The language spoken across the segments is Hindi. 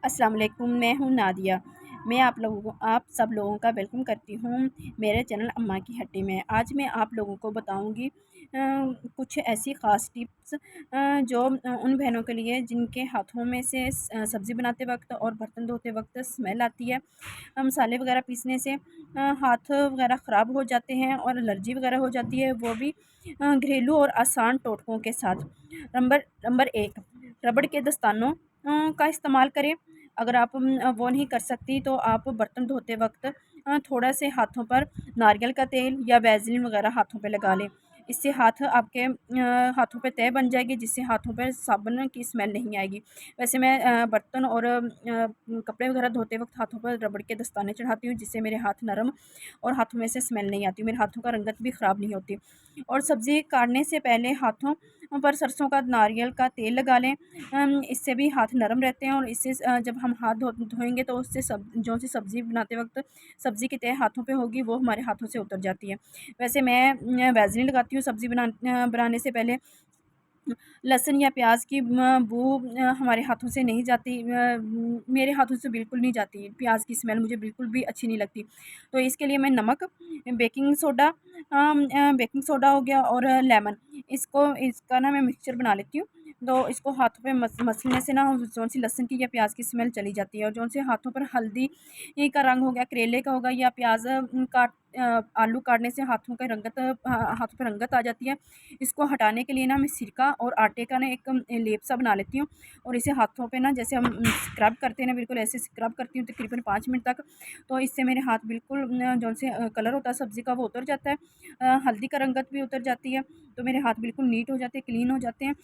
अस्सलाम वालेकुम, मैं हूँ नादिया। मैं आप सब लोगों का वेलकम करती हूँ मेरे चैनल अम्मा की हट्टी में। आज मैं आप लोगों को बताऊँगी कुछ ऐसी ख़ास टिप्स जो उन बहनों के लिए जिनके हाथों में से सब्ज़ी बनाते वक़्त और बर्तन धोते वक़्त स्मेल आती है। मसाले वग़ैरह पीसने से हाथ वग़ैरह ख़राब हो जाते हैं और एलर्जी वग़ैरह हो जाती है, वो भी घरेलू और आसान टोटकों के साथ। नंबर नंबर 1, रबड़ के दस्तानों का इस्तेमाल करें। अगर आप वो नहीं कर सकती तो आप बर्तन धोते वक़्त थोड़ा से हाथों पर नारियल का तेल या वैसलीन वग़ैरह हाथों पे लगा लें। इससे हाथ आपके हाथों पे तह बन जाएगी, जिससे हाथों पे साबुन की स्मेल नहीं आएगी। वैसे मैं बर्तन और कपड़े वग़ैरह धोते वक़्त हाथों पर रबड़ के दस्ताने चढ़ाती हूँ, जिससे मेरे हाथ नरम और हाथों में से स्मेल नहीं आती, मेरे हाथों का रंगत भी ख़राब नहीं होती। और सब्ज़ी काटने से पहले हाथों पर सरसों का नारियल का तेल लगा लें। इससे भी हाथ नरम रहते हैं और इससे जब हम हाथ धोएंगे तो उससे जो सी सब्ज़ी बनाते वक्त सब्ज़ी की तह हाथों पे होगी, वो हमारे हाथों से उतर जाती है। वैसे मैं वैसलीन लगाती हूँ सब्ज़ी बनाने से पहले। लहसुन या प्याज की बू हमारे हाथों से नहीं जाती, मेरे हाथों से बिल्कुल नहीं जाती। प्याज की स्मेल मुझे बिल्कुल भी अच्छी नहीं लगती। तो इसके लिए मैं नमक, बेकिंग सोडा बेकिंग सोडा हो गया और लेमन, इसका ना मैं मिक्सचर बना लेती हूँ। तो इसको हाथों पे मसलने से ना जौन सी लहसुन की या प्याज की स्मेल चली जाती है। और जौन से हाथों पर हल्दी का रंग हो गया, करेले का होगा या प्याज आलू काटने से हाथों पर रंगत आ जाती है। इसको हटाने के लिए ना मैं सिरका और आटे का ना एक लेप सा बना लेती हूँ और इसे हाथों पे ना जैसे हम स्क्रब करते हैं ना, बिल्कुल ऐसे स्क्रब करती हूँ तकरीबन 5 मिनट तक। तो इससे मेरे हाथ बिल्कुल जौन से कलर होता है सब्ज़ी का वो उतर जाता है, हल्दी का रंगत भी उतर जाती है। तो मेरे हाथ बिल्कुल नीट हो जाते हैं, क्लीन हो जाते हैं।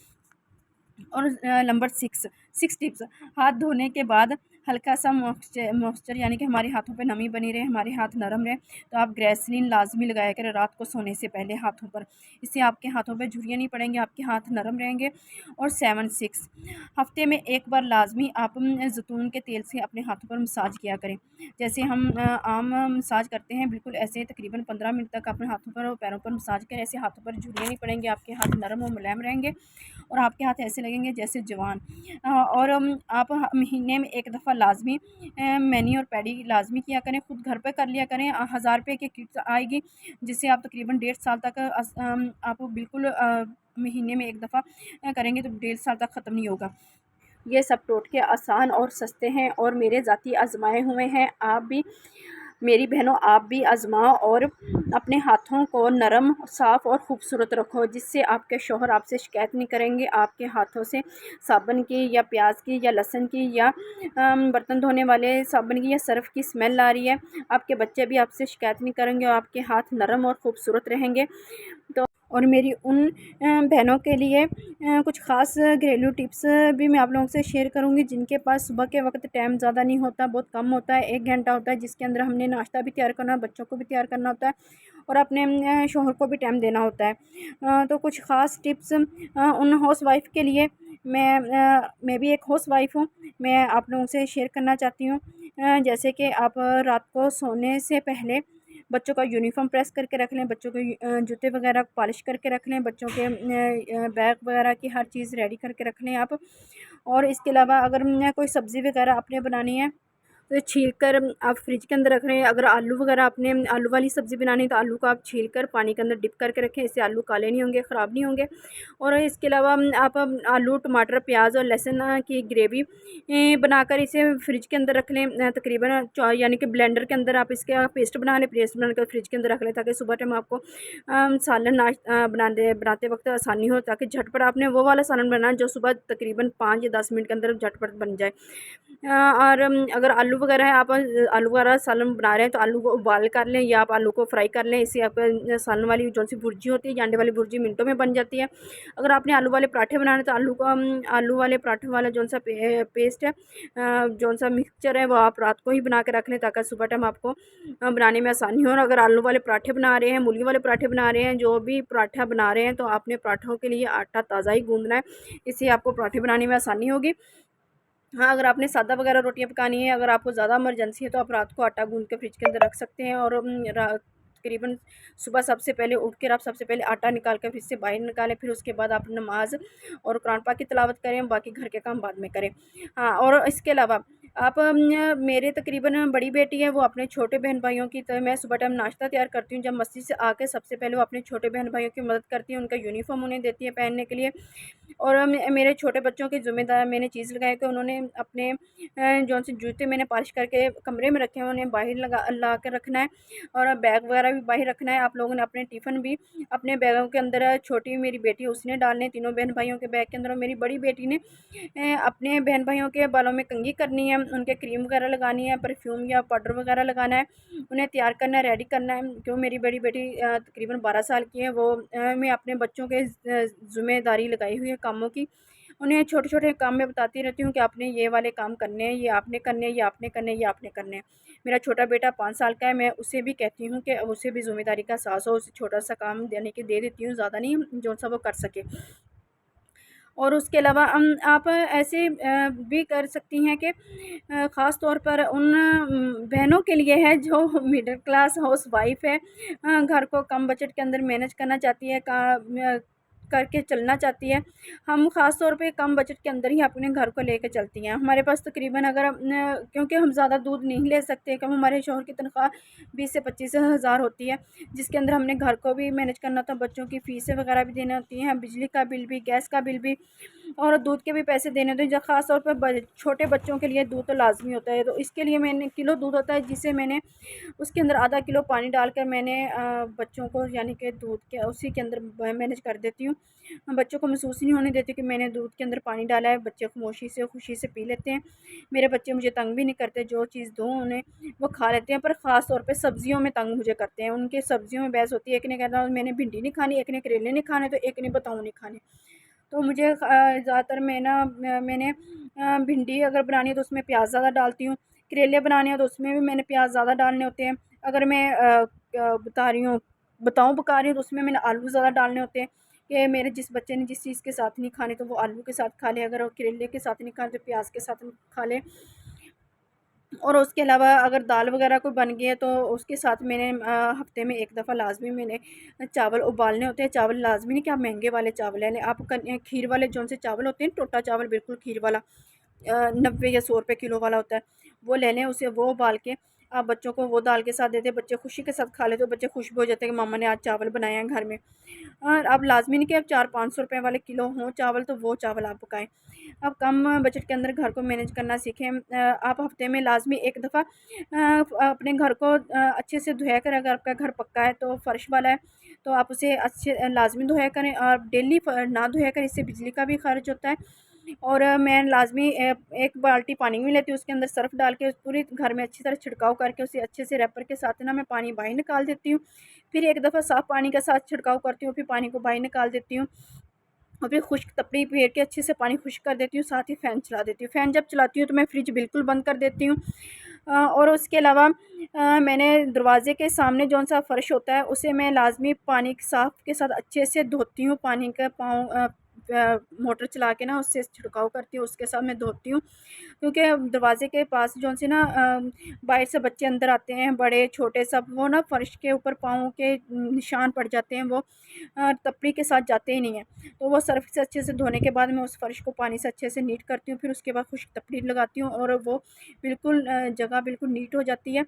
और नंबर 6 टिप्स, हाथ धोने के बाद हल्का सा मॉइस्चर यानी कि हमारे हाथों पे नमी बनी रहे, हमारे हाथ नरम रहे, तो आप ग्रेसलीन लाजमी लगाया करें रात को सोने से पहले हाथों पर। इससे आपके हाथों पे झुर्रियाँ नहीं पड़ेंगी, आपके हाथ नरम रहेंगे। और 7 हफ्ते में एक बार लाजमी आप जैतून के तेल से अपने हाथों पर मसाज किया करें। जैसे हम आम मसाज करते हैं, बिल्कुल ऐसे तकरीबन 15 मिनट तक अपने हाथों पर और पैरों पर मसाज करें। ऐसे हाथों पर झुर्रियाँ नहीं पड़ेंगी, आपके हाथ नरम और मुलायम रहेंगे और आपके हाथ ऐसे लगेंगे जैसे जवान। और आप महीने में एक दफ़ा लाजमी मैनी और पैडी लाजमी किया करें, खुद घर पे कर लिया करें। 1000 रुपये की किट आएगी, जिससे आप तकरीबन 1.5 साल तक आप बिल्कुल महीने में एक दफ़ा करेंगे तो 1.5 साल तक ख़त्म नहीं होगा। ये सब टोटके आसान और सस्ते हैं और मेरे ज़ाती आज़माए हुए हैं। आप भी मेरी बहनों, आप भी आज़माओ और अपने हाथों को नरम, साफ़ और ख़ूबसूरत रखो, जिससे आपके शौहर आपसे शिकायत नहीं करेंगे। आपके हाथों से साबुन की या प्याज की या लहसुन की या बर्तन धोने वाले साबुन की या सर्फ़ की स्मेल आ रही है, आपके बच्चे भी आपसे शिकायत नहीं करेंगे और आपके हाथ नरम और ख़ूबसूरत रहेंगे। तो और मेरी उन बहनों के लिए कुछ ख़ास घरेलू टिप्स भी मैं आप लोगों से शेयर करूँगी, जिनके पास सुबह के वक़्त टाइम ज़्यादा नहीं होता, बहुत कम होता है, 1 घंटा होता है, जिसके अंदर हमने नाश्ता भी तैयार करना है, बच्चों को भी तैयार करना होता है और अपने शौहर को भी टाइम देना होता है। तो कुछ ख़ास टिप्स उन हाउसवाइफ़ के लिए मैं भी एक हाउसवाइफ़ हूँ, मैं आप लोगों से शेयर करना चाहती हूँ। जैसे कि आप रात को सोने से पहले बच्चों का यूनिफ़ॉर्म प्रेस करके रख लें, बच्चों के जूते वगैरह पॉलिश करके रख लें, बच्चों के बैग वगैरह की हर चीज़ रेडी करके रख लें आप। और इसके अलावा अगर कोई सब्ज़ी वगैरह आपने बनानी है तो छील कर आप फ्रिज के अंदर रख रहे हैं। अगर आलू वगैरह आपने आलू वाली सब्ज़ी बनानी है तो आलू को आप छील कर पानी के अंदर डिप करके रखें, इससे आलू काले नहीं होंगे, ख़राब नहीं होंगे। और इसके अलावा आप आलू, टमाटर, प्याज और लहसुन की ग्रेवी बनाकर इसे फ्रिज के अंदर रख लें। तकरीबन यानी कि ब्लेंडर के अंदर आप इसका पेस्ट बना लें, पेस्ट बनाकर फ्रिज के अंदर रख लें, ताकि सुबह टाइम आपको सालन बनाते वक्त आसानी हो, ताकि झटपट आपने वो वाला सालन बनाना जो सुबह तकरीबन 5 या 10 मिनट के अंदर झटपट बन जाए। और अगर आलू वगैरह है, आप आलू वगैरह सालन बना रहे हैं तो आलू को उबाल कर लें या आप आलू को फ्राई कर लें, इससे आपका सालन वाली जो सी भुर्जी होती है या अंडे वाली भुर्जी मिनटों में बन जाती है। अगर आपने आलू वाले पराठे बनाने तो आलू वाले पराठे वाला जौन सा पेस्ट है, जौन सा मिक्सचर है, वो आप रात को ही बना के रख लें, ताकि सुबह टाइम आपको बनाने में आसानी हो। और अगर आलू वाले पराठे बना रहे हैं, मूली वाले पराठे बना रहे हैं, जो भी पराठा बना रहे हैं, तो आपने पराठों के लिए आटा ताज़ा ही गूँदना है, इससे आपको पराठे बनाने में आसानी होगी। हाँ, अगर आपने सादा वगैरह रोटियाँ पकानी है, अगर आपको ज़्यादा इमरजेंसी है तो आप रात को आटा गूँध के फ्रिज के अंदर रख सकते हैं और तकरीबन सुबह सबसे पहले उठ कर आप सबसे पहले आटा निकाल कर फ्रिज से बाहर निकालें, फिर उसके बाद आप नमाज और कुरान पाक की तिलावत करें, बाकी घर के काम बाद में करें। हाँ, और इसके अलावा आप मेरे तकरीबन बड़ी बेटी है, वो अपने छोटे बहन भाइयों की तरह, मैं सुबह टाइम नाश्ता तैयार करती हूँ, जब मस्जिद से आके सबसे पहले वो अपने छोटे बहन भाइयों की मदद करती है, उनका यूनिफ़ॉर्म उन्हें देती है पहनने के लिए। और मेरे छोटे बच्चों की ज़िम्मेदार मैंने चीज़ लगाई कि उन्होंने अपने जौन से जूते मैंने पॉलिश करके कमरे में रखे हैं, उन्हें बाहर ला के रखना है, और बैग वगैरह भी बाहर रखना है। आप लोगों ने अपने टिफ़िन भी अपने बैगों के अंदर, छोटी मेरी बेटी है उसने डालने हैं तीनों बहन भाइयों के बैग के अंदर, और मेरी बड़ी बेटी ने अपने बहन भाइयों के बालों में कंघी करनी है, उनके क्रीम वगैरह लगानी है, परफ्यूम या पाउडर वगैरह लगाना है, उन्हें तैयार करना है, रेडी करना है। क्यों मेरी बड़ी बेटी तकरीबन 12 साल की है, वो मैं अपने बच्चों के ज़िम्मेदारी लगाई हुई है कामों की। उन्हें छोटे-छोटे काम मैं बताती रहती हूँ कि आपने ये वाले काम करने हैं, ये आपने करने हैं, ये आपने करने हैं, ये आपने करने हैं। मेरा छोटा बेटा 5 साल का है, मैं उसे भी कहती हूँ कि उसे भी ज़िम्मेदारी का एहसास हो, उसे छोटा-सा काम देने के दे देती हूँ, ज़्यादा नहीं, जो-सा वो कर सके। और उसके अलावा आप ऐसे भी कर सकती हैं कि ख़ास तौर पर उन बहनों के लिए है जो मिडिल क्लास हाउसवाइफ़ है, घर को कम बजट के अंदर मैनेज करना चाहती है, करके चलना चाहती है। हम ख़ास तौर पे कम बजट के अंदर ही अपने घर को लेके चलती हैं। हमारे पास तकरीबन अगर क्योंकि हम ज़्यादा दूध नहीं ले सकते, कम हमारे शौहर की तनख्वाह 20 से 25 हज़ार होती है, जिसके अंदर हमने घर को भी मैनेज करना होता है, बच्चों की फ़ीसें वगैरह भी देनी होती हैं, बिजली का बिल भी, गैस का बिल भी, और दूध के भी पैसे देने होते हैं। जब ख़ास तौर पर छोटे बच्चों के लिए दूध तो लाज़मी होता है, तो इसके लिए मैंने किलो दूध होता है, जिसे मैंने उसके अंदर आधा किलो पानी डालकर मैंने बच्चों को, यानी कि दूध के उसी के अंदर मैनेज कर देती हूँ। बच्चों को महसूस नहीं होने देती कि मैंने दूध के अंदर पानी डाला है, बच्चे खामोशी से खुशी से पी लेते हैं। मेरे बच्चे मुझे तंग भी नहीं करते, जो चीज़ दूँ उन्हें वो खा लेते हैं, पर ख़ास तौर पे सब्ज़ियों में तंग मुझे करते हैं। उनके सब्ज़ियों में बहस होती है, एक ने कहना मैंने भिंडी नहीं खानी, एक ने करेले नहीं खाने, तो एक ने बताऊँ नहीं खाने। तो मुझे ज़्यादातर मैंने भिंडी अगर बनानी है तो उसमें प्याज़ ज़्यादा डालती हूँ, करेले बनाने हैं तो उसमें भी मैंने प्याज़ ज़्यादा डालने होते हैं। अगर मैं पका रही हूँ तो उसमें मैंने आलू ज़्यादा डालने होते हैं, कि मेरे जिस बच्चे ने जिस चीज़ के साथ नहीं खाने तो वो आलू के साथ खा ले, अगर वो करेले के साथ नहीं खाने तो प्याज़ के साथ खा ले। और उसके अलावा अगर दाल वगैरह कोई बन गई है तो उसके साथ मैंने हफ़्ते में 1 दफ़ा लाज़मी मैंने चावल उबालने होते हैं। चावल लाज़मी नहीं कि आप महँगे वाले चावल लें, आप खीर वाले जौन से चावल होते हैं, टोटा चावल बिल्कुल खीर वाला, 90 या 100 रुपए किलो वाला होता है, वो ले लें, उसे वो उबाल के आप बच्चों को वो दाल के साथ देते हैं, बच्चे खुशी के साथ खा लेते हैं, बच्चे खुश भी हो जाते हैं कि मम्मा ने आज चावल बनाए हैं घर में। और अब लाज़मी नहीं कि अब 400-500 रुपए वाले किलो हों चावल, तो वो चावल आप पकाएँ। आप कम बजट के अंदर घर को मैनेज करना सीखें। आप हफ़्ते में लाज़मी 1 दफ़ा अपने घर को अच्छे से धोया करें। अगर आपका घर पक्का है तो फ़र्श वाला है, तो आप उसे अच्छे लाज़मी धोया करें, और डेली ना धोया करें, इससे बिजली का भी खर्च होता है। और मैं लाज़मी 1 बाल्टी पानी भी लेती हूँ, उसके अंदर सर्फ़ डाल के पूरे घर में अच्छी तरह छिड़काव करके उसे अच्छे से रैपर के साथ ना मैं पानी बाहर निकाल देती हूँ। फिर 1 दफ़ा साफ़ पानी के साथ छिड़काव करती हूँ, फिर पानी को बाहर निकाल देती हूँ, और फिर खुश्क तपड़ी फेर के अच्छे से पानी खुश्क कर देती हूँ, साथ ही फ़ैन चला देती हूँ। फ़ैन जब चलाती हूँ तो मैं फ्रिज बिल्कुल बंद कर देती हूँ। और उसके अलावा मैंने दरवाज़े के सामने जौन-सा फ़र्श होता है उसे मैं लाज़मी पानी के साफ़ के साथ अच्छे से धोती हूँ, पानी का मोटर चला के ना उससे छिड़काव करती हूँ, उसके साथ मैं धोती हूँ। क्योंकि दरवाज़े के पास जौन से ना बाहर से बच्चे अंदर आते हैं, बड़े छोटे सब, वो ना फ़र्श के ऊपर पाँव के निशान पड़ जाते हैं, वो तपड़ी के साथ जाते ही नहीं हैं। तो वो सर्फ़ से अच्छे से धोने के बाद मैं उस फ़र्श को पानी से अच्छे से नीट करती हूँ, फिर उसके बाद खुश्क तपड़ी लगाती हूँ, और वो बिल्कुल जगह बिल्कुल नीट हो जाती है।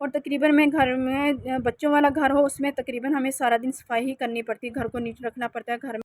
और तकरीबन मैं घर में बच्चों वाला घर हो, उसमें तकरीबन हमें सारा दिन सफाई ही करनी पड़ती है, घर को नीट रखना पड़ता है, घर में